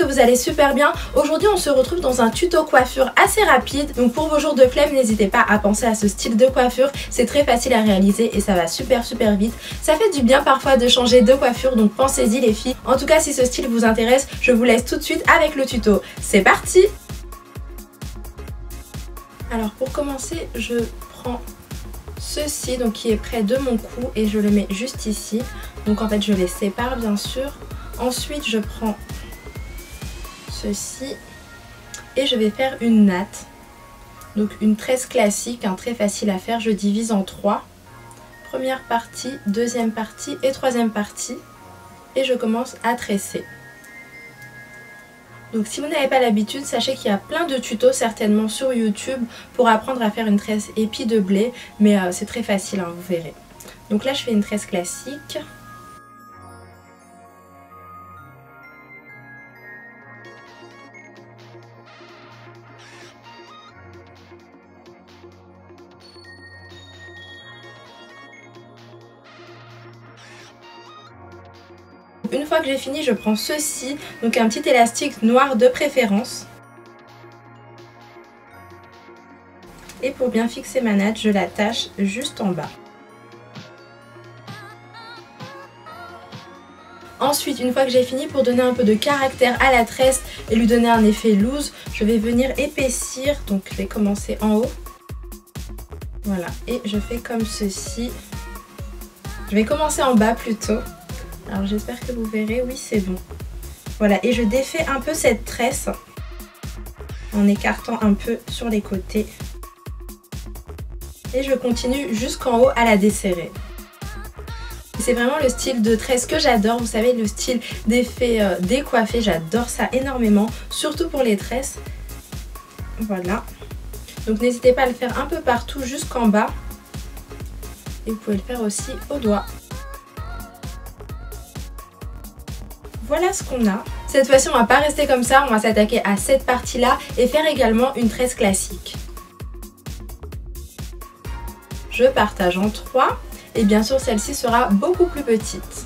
vous allez super bien. Aujourd'hui on se retrouve dans un tuto coiffure assez rapide. Donc pour vos jours de flemme, n'hésitez pas à penser à ce style de coiffure. C'est très facile à réaliser et ça va super vite. Ça fait du bien parfois de changer de coiffure, donc pensez-y les filles. En tout cas, si ce style vous intéresse, je vous laisse tout de suite avec le tuto. C'est parti! Alors pour commencer, je prends ceci donc qui est près de mon cou et je le mets juste ici. Donc en fait je les sépare bien sûr. Ensuite je prends ceci et je vais faire une natte. Donc une tresse classique, très facile à faire. Je divise en 3. Première partie, deuxième partie et troisième partie. Et je commence à tresser. Donc si vous n'avez pas l'habitude, sachez qu'il y a plein de tutos certainement sur YouTube pour apprendre à faire une tresse épi de blé. Mais c'est très facile, vous verrez. Donc là je fais une tresse classique. Une fois que j'ai fini, je prends ceci, donc un petit élastique noir de préférence. Et pour bien fixer ma natte, je l'attache juste en bas. Ensuite, une fois que j'ai fini, pour donner un peu de caractère à la tresse et lui donner un effet loose, je vais venir épaissir. Donc je vais commencer en haut. Voilà, et je fais comme ceci. Je vais commencer en bas plutôt. Alors j'espère que vous verrez, oui c'est bon. Voilà, et je défais un peu cette tresse en écartant un peu sur les côtés. Et je continue jusqu'en haut à la desserrer. C'est vraiment le style de tresse que j'adore, vous savez, le style d'effet décoiffé, j'adore ça énormément, surtout pour les tresses. Voilà. Donc n'hésitez pas à le faire un peu partout jusqu'en bas. Et vous pouvez le faire aussi au doigt. Voilà ce qu'on a. Cette fois-ci, on va pas rester comme ça, on va s'attaquer à cette partie-là et faire également une tresse classique. Je partage en 3 et bien sûr celle-ci sera beaucoup plus petite.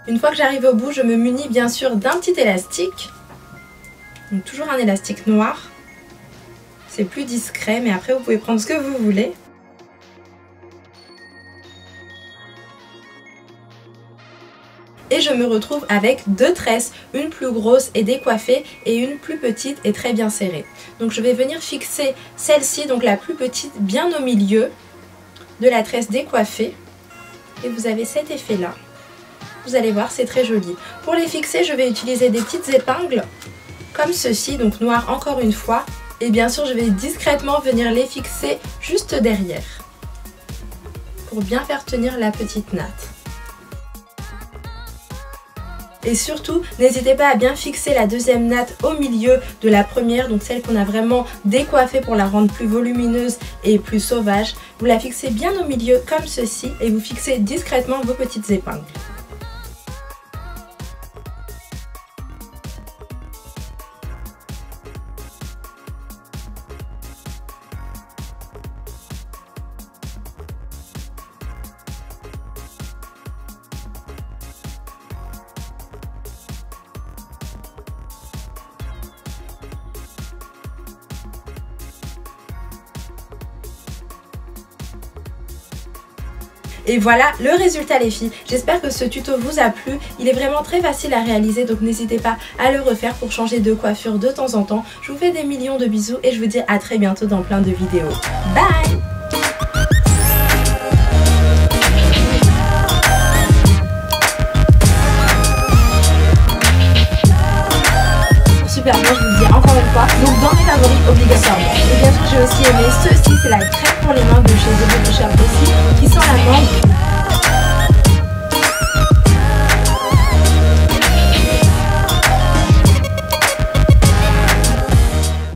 Une fois que j'arrive au bout, je me munis bien sûr d'un petit élastique. Donc toujours un élastique noir. C'est plus discret, mais après vous pouvez prendre ce que vous voulez. Et je me retrouve avec deux tresses, une plus grosse et décoiffée et une plus petite et très bien serrée. Donc je vais venir fixer celle-ci, donc la plus petite, bien au milieu de la tresse décoiffée. Et vous avez cet effet-là. Vous allez voir, c'est très joli. Pour les fixer, je vais utiliser des petites épingles comme ceci, donc noires encore une fois. Et bien sûr, je vais discrètement venir les fixer juste derrière pour bien faire tenir la petite natte. Et surtout, n'hésitez pas à bien fixer la deuxième natte au milieu de la première, donc celle qu'on a vraiment décoiffée pour la rendre plus volumineuse et plus sauvage. Vous la fixez bien au milieu comme ceci et vous fixez discrètement vos petites épingles. Et voilà le résultat les filles. J'espère que ce tuto vous a plu. Il est vraiment très facile à réaliser, donc n'hésitez pas à le refaire pour changer de coiffure de temps en temps. Je vous fais des millions de bisous et je vous dis à très bientôt dans plein de vidéos. Bye! Super, moi je vous le dis encore une fois, donc dans mes favoris obligatoirement. Et bien sûr j'ai aussi aimé ceci, c'est la crème pour les mains de chez The Body Shop aussi.